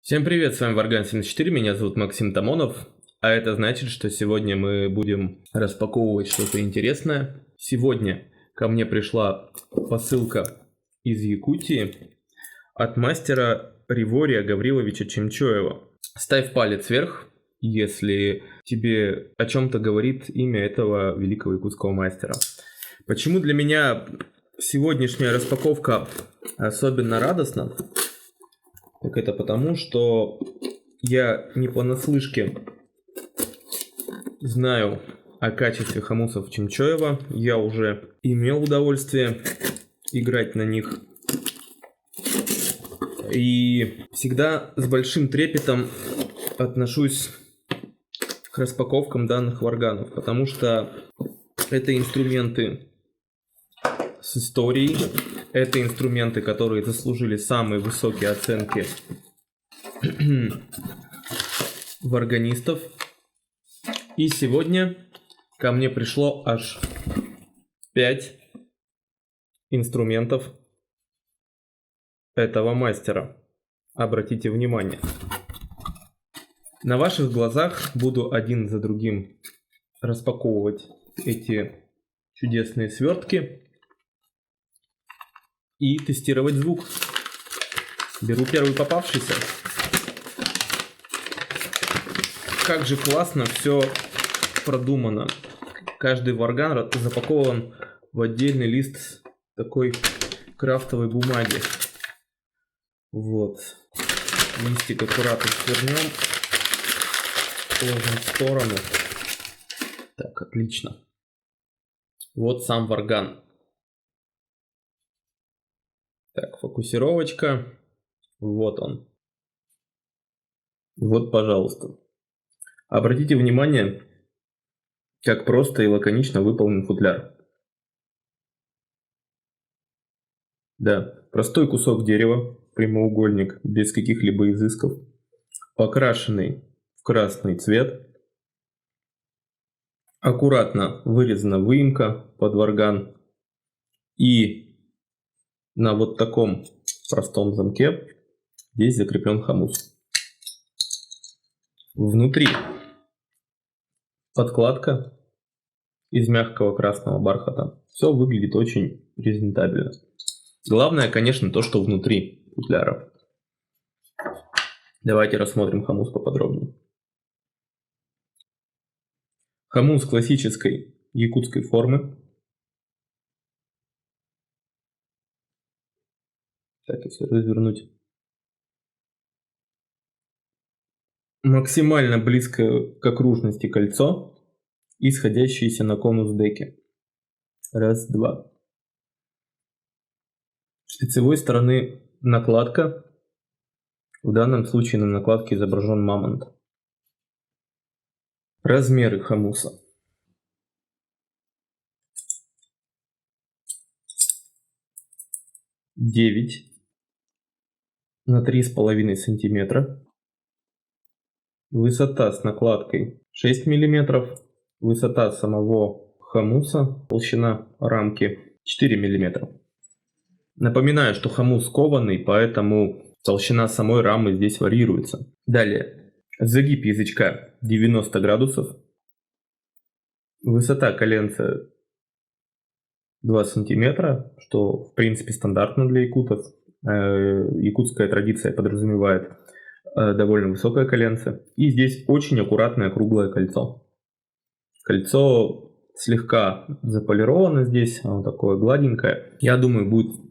Всем привет, с вами Варган74, меня зовут Максим Тамонов, а это значит, что сегодня мы будем распаковывать что-то интересное. Сегодня ко мне пришла посылка из Якутии от мастера Ривория Гавриловича Чемчоева. Ставь палец вверх, если тебе о чем-то говорит имя этого великого якутского мастера. Почему для меня сегодняшняя распаковка особенно радостна? Так это потому, что я не понаслышке знаю о качестве хомусов Чемчоева. Я уже имел удовольствие играть на них. И всегда с большим трепетом отношусь к распаковкам данных варганов, потому что это инструменты с историей, это инструменты, которые заслужили самые высокие оценки варганистов. И сегодня ко мне пришло аж 5 инструментов этого мастера. Обратите внимание. На ваших глазах буду один за другим распаковывать эти чудесные свертки и тестировать звук. Беру первый попавшийся. Как же классно все продумано. Каждый варган запакован в отдельный лист такой крафтовой бумаги. Вот. Листик аккуратно свернем. Положим в сторону. Так, отлично. Вот сам варган. Так, фокусировочка. Вот он. Вот, пожалуйста. Обратите внимание, как просто и лаконично выполнен футляр. Да, простой кусок дерева, прямоугольник, без каких-либо изысков, покрашенный в красный цвет, аккуратно вырезана выемка под варган, и на вот таком простом замке здесь закреплен хомус. Внутри подкладка из мягкого красного бархата. Все выглядит очень презентабельно. Главное, конечно, то, что внутри футляра. Давайте рассмотрим хомус поподробнее. Хомус классической якутской формы. Так, если развернуть. Максимально близкое к окружности кольцо и сходящиеся на конус деки. Раз, два. С лицевой стороны накладка. В данном случае на накладке изображен мамонт. Размеры хомуса. 9 на 3,5 сантиметра. Высота с накладкой 6 мм. Высота самого хомуса, толщина рамки 4 мм. Напоминаю, что хомус кованый, поэтому толщина самой рамы здесь варьируется. Далее. Загиб язычка 90 градусов. Высота коленца 2 сантиметра, что в принципе стандартно для якутов. Якутская традиция подразумевает довольно высокое коленце. И здесь очень аккуратное круглое кольцо. Кольцо слегка заполировано здесь, оно такое гладенькое. Я думаю, будет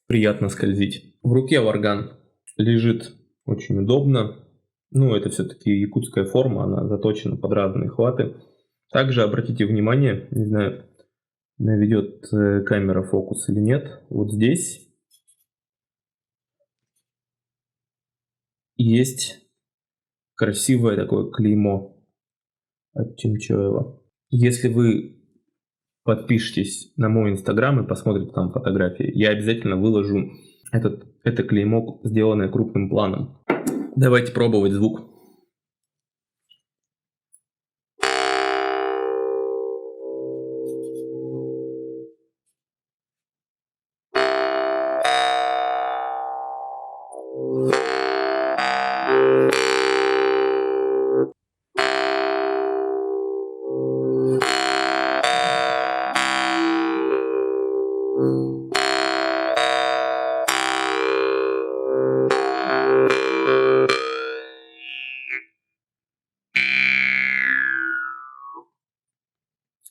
приятно скользить. В руке варган лежит очень удобно. Ну, это все-таки якутская форма, она заточена под разные хваты. Также обратите внимание, не знаю, наведет камера фокус или нет, вот здесь есть красивое такое клеймо от Чемчоева. Если вы подпишитесь на мой инстаграм и посмотрите там фотографии, я обязательно выложу это клеймо, сделанное крупным планом. Давайте пробовать звук.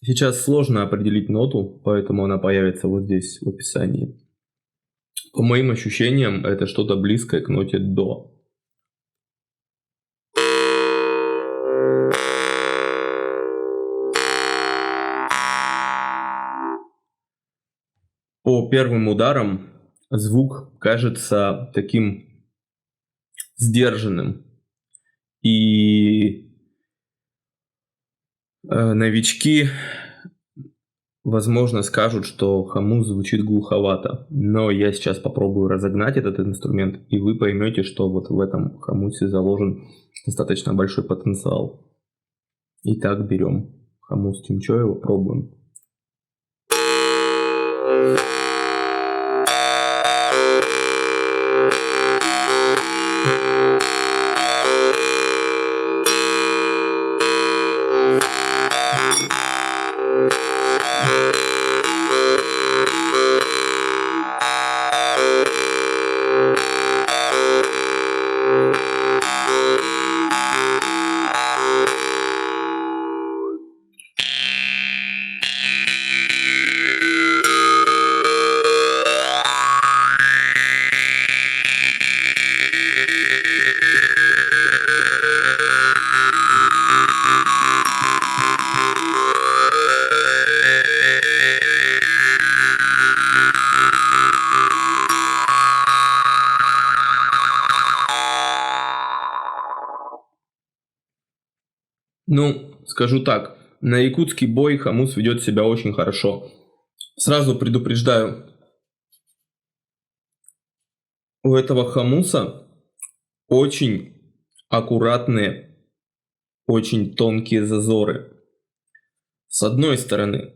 Сейчас сложно определить ноту, поэтому она появится вот здесь в описании. По моим ощущениям, это что-то близкое к ноте до. По первым ударам звук кажется таким сдержанным. И новички, возможно, скажут, что хомус звучит глуховато. Но я сейчас попробую разогнать этот инструмент, и вы поймете, что вот в этом хомусе заложен достаточно большой потенциал. Итак, берем хомус Тинчоева, пробуем. Ну, скажу так, на якутский бой хомус ведет себя очень хорошо. Сразу предупреждаю, у этого хомуса очень аккуратные, очень тонкие зазоры. С одной стороны,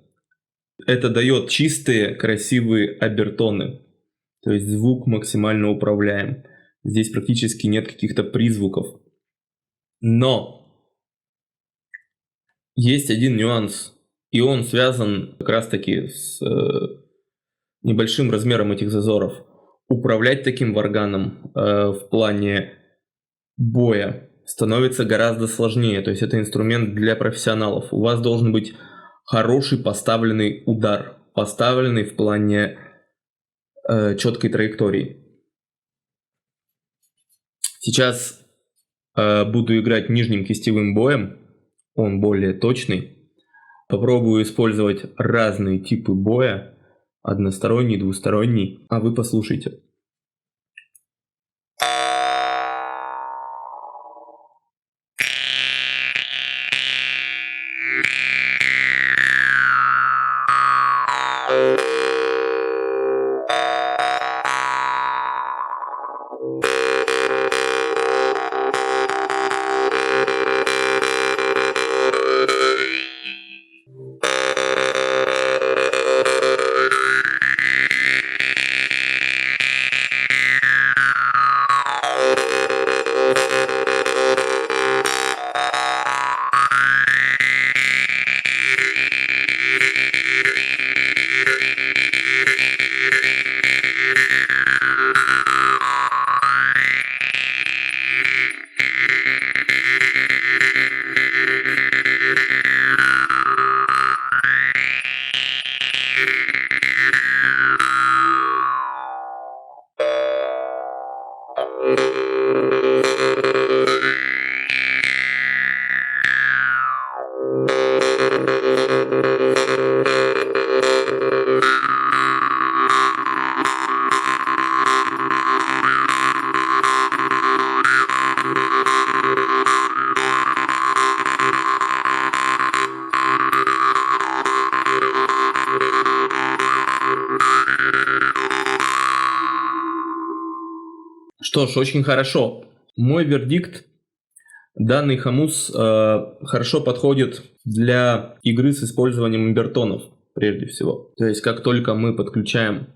это дает чистые, красивые обертоны, то есть звук максимально управляем. Здесь практически нет каких-то призвуков. Но есть один нюанс, и он связан как раз-таки с небольшим размером этих зазоров. Управлять таким варганом в плане боя становится гораздо сложнее. То есть это инструмент для профессионалов. У вас должен быть хороший поставленный удар, поставленный в плане четкой траектории. Сейчас буду играть нижним кистевым боем. Он более точный. Попробую использовать разные типы боя. Односторонний, двусторонний. А вы послушайте. Что ж, очень хорошо. Мой вердикт. Данный хомус хорошо подходит для игры с использованием обертонов, прежде всего. То есть, как только мы подключаем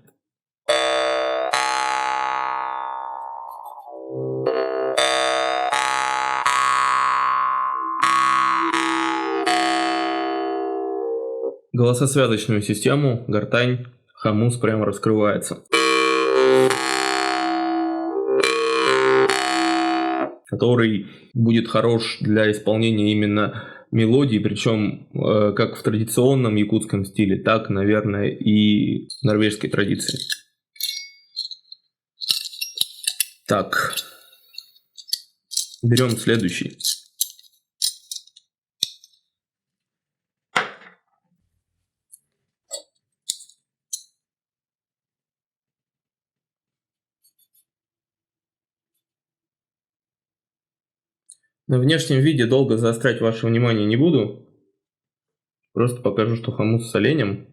голососвязочную систему, гортань, хомус прямо раскрывается. Который будет хорош для исполнения именно мелодий, причем как в традиционном якутском стиле, так, наверное, и в норвежской традиции. Так, берем следующий. На внешнем виде долго заострять ваше внимание не буду. Просто покажу, что хомус с оленем.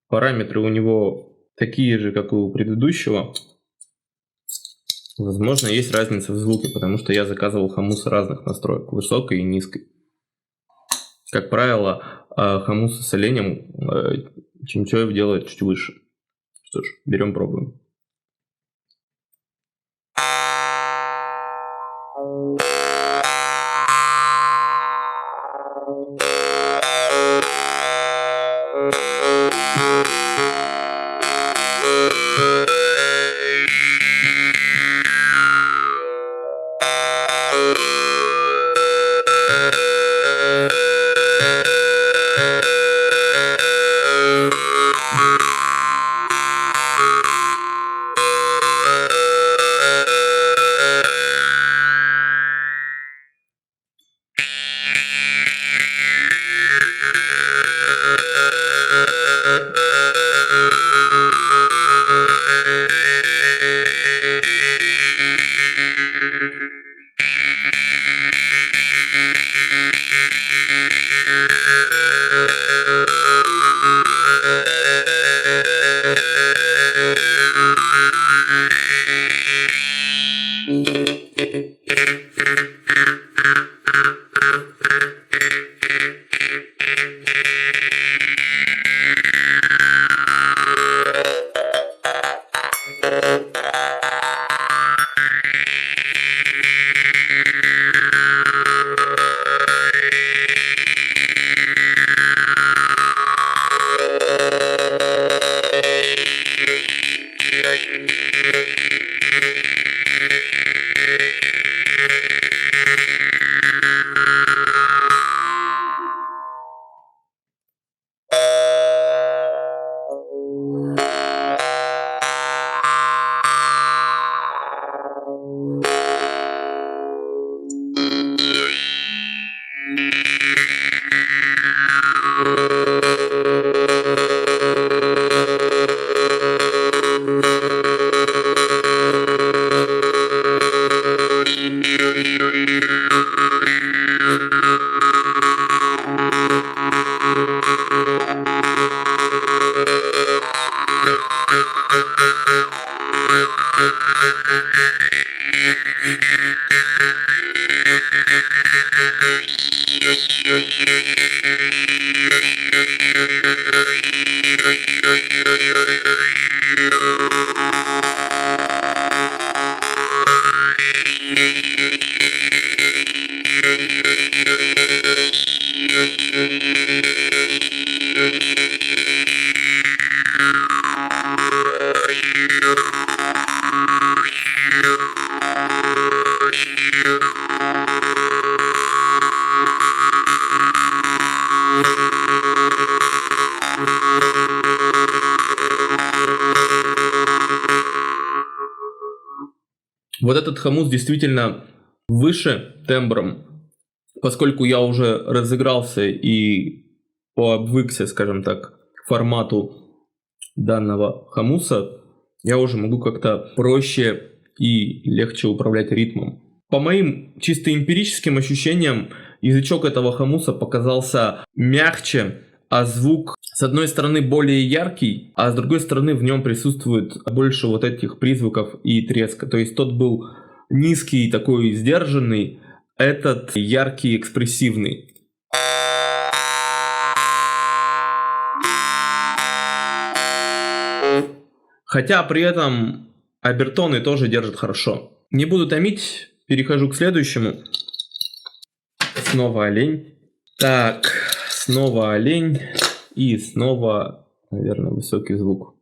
Параметры у него такие же, как и у предыдущего. Возможно, есть разница в звуке, потому что я заказывал хомус разных настроек, высокой и низкой. Как правило, хомусы с оленем Чимчоев делает чуть выше. Что ж, берем, пробуем. Вот этот хомус действительно выше тембром, поскольку я уже разыгрался и пообвыкся, скажем так, к формату данного хомуса, я уже могу как-то проще и легче управлять ритмом. По моим чисто эмпирическим ощущениям, язычок этого хомуса показался мягче, а звук, с одной стороны, более яркий, а с другой стороны, в нем присутствует больше вот этих призвуков и треска. То есть тот был низкий, такой сдержанный, этот яркий, экспрессивный. Хотя при этом обертоны тоже держат хорошо. Не буду томить, перехожу к следующему. Снова олень. Так, снова олень. И снова, наверное, высокий звук.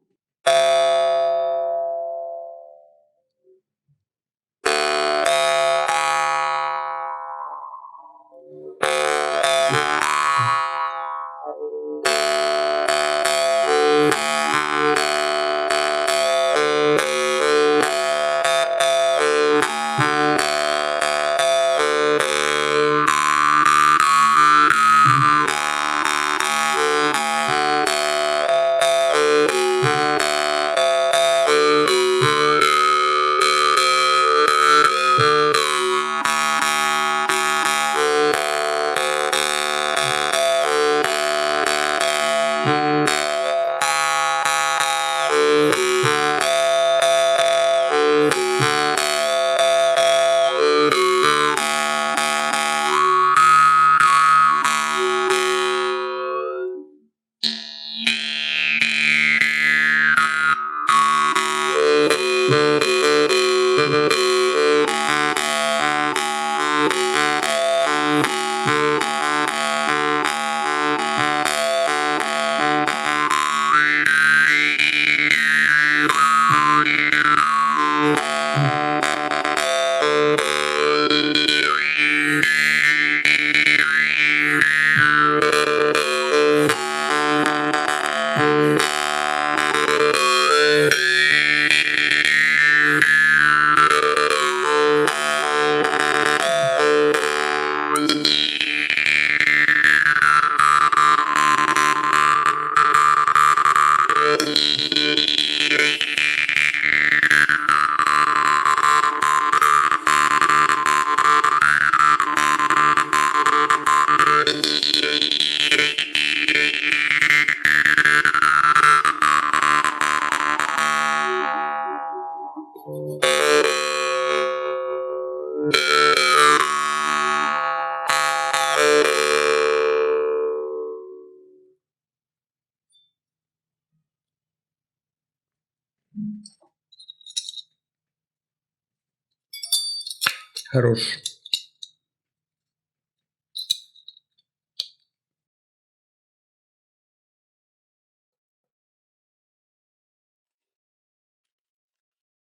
Хорош.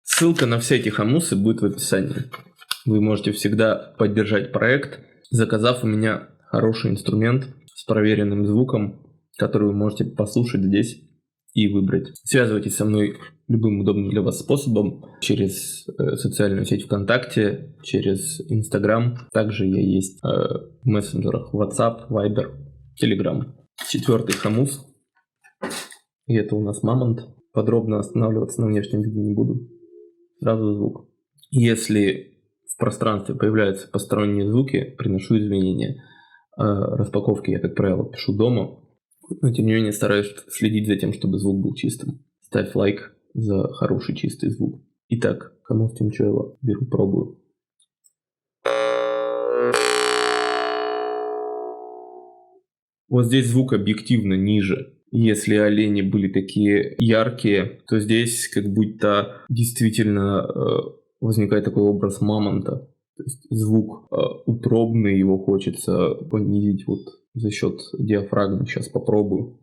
Ссылка на все эти хомусы будет в описании. Вы можете всегда поддержать проект, заказав у меня хороший инструмент с проверенным звуком, который вы можете послушать здесь и выбрать. Связывайтесь со мной любым удобным для вас способом через социальную сеть ВКонтакте, через Инстаграм. Также я есть в мессенджерах WhatsApp, Viber, Telegram. 4-й хомус. И это у нас мамонт. Подробно останавливаться на внешнем виде не буду. Сразу звук. Если в пространстве появляются посторонние звуки, приношу извинения. Распаковки я, как правило, пишу дома, но тем не менее стараюсь следить за тем, чтобы звук был чистым. Ставь лайк за хороший чистый звук. Итак, хомус Тимчоева беру, пробую. Вот здесь звук объективно ниже. Если олени были такие яркие, то здесь как будто действительно возникает такой образ мамонта. То есть звук утробный, его хочется понизить вот за счет диафрагмы. Сейчас попробую.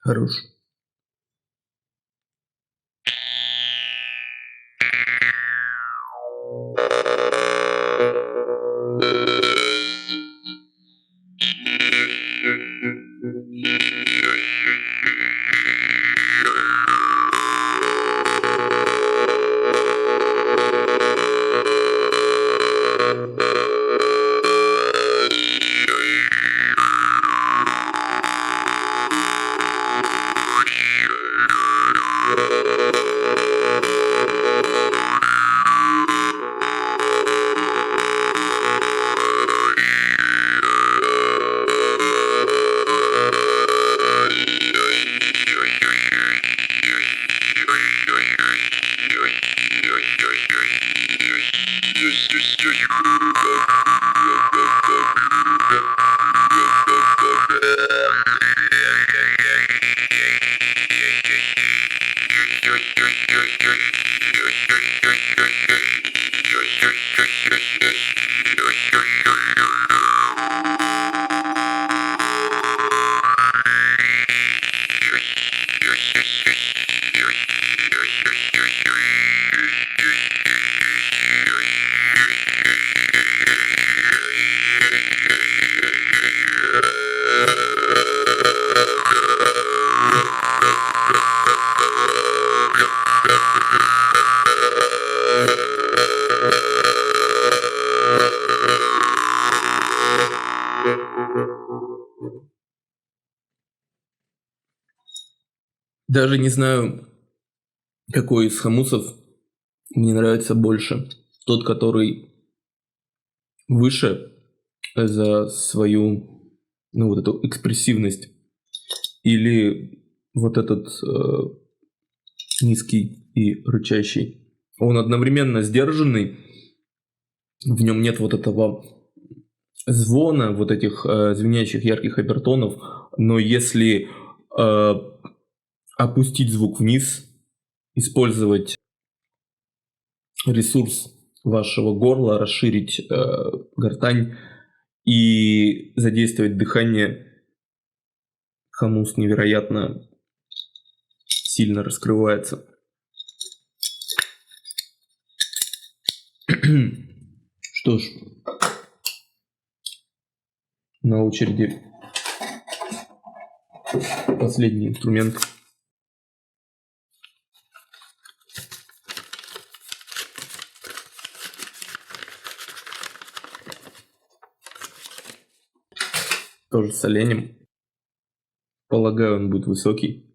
Хорош. Даже не знаю, какой из хомусов мне нравится больше. Тот, который выше за свою, ну, вот эту экспрессивность, или вот этот низкий и рычащий. Он одновременно сдержанный, в нем нет вот этого звона, вот этих звенящих ярких обертонов, но если опустить звук вниз, использовать ресурс вашего горла, расширить гортань и задействовать дыхание, хомус невероятно сильно раскрывается. Что ж, на очереди последний инструмент. Тоже с оленем. Полагаю, он будет высокий.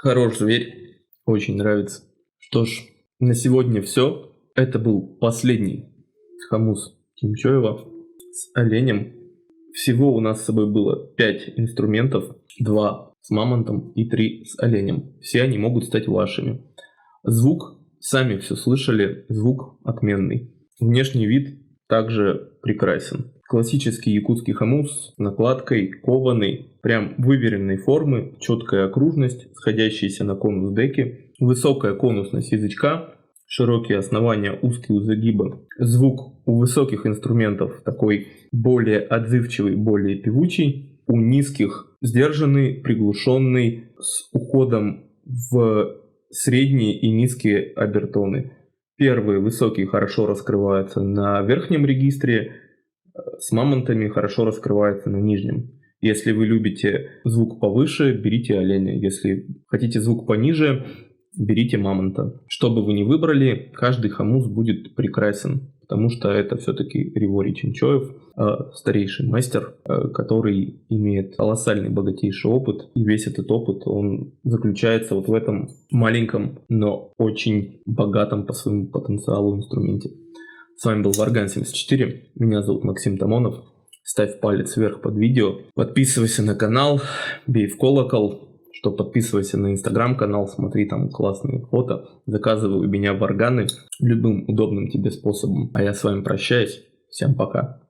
Хорош зверь, очень нравится. Что ж, на сегодня все. Это был последний хомус Тинчоева с оленем. Всего у нас с собой было 5 инструментов, 2 с мамонтом и 3 с оленем. Все они могут стать вашими. Звук, сами все слышали, звук отменный. Внешний вид также прекрасен. Классический якутский хомус с накладкой, кованый, прям выверенной формы, четкая окружность, сходящиеся на конус деки, высокая конусность язычка, широкие основания, узкие загибы. Звук у высоких инструментов такой более отзывчивый, более певучий, у низких сдержанный, приглушенный, с уходом в средние и низкие обертоны. Первые высокие хорошо раскрываются на верхнем регистре, с мамонтами хорошо раскрывается на нижнем. Если вы любите звук повыше, берите оленя. Если хотите звук пониже, берите мамонта. Что бы вы ни выбрали, каждый хомус будет прекрасен, потому что это все-таки Григорий Чинчоев, старейший мастер, который имеет колоссальный, богатейший опыт. И весь этот опыт, он заключается вот в этом маленьком, но очень богатом по своему потенциалу инструменте. С вами был Варган 74, меня зовут Максим Тамонов. Ставь палец вверх под видео, подписывайся на канал, бей в колокол, что подписывайся на инстаграм-канал, смотри там классные фото, заказывай у меня варганы любым удобным тебе способом. А я с вами прощаюсь, всем пока.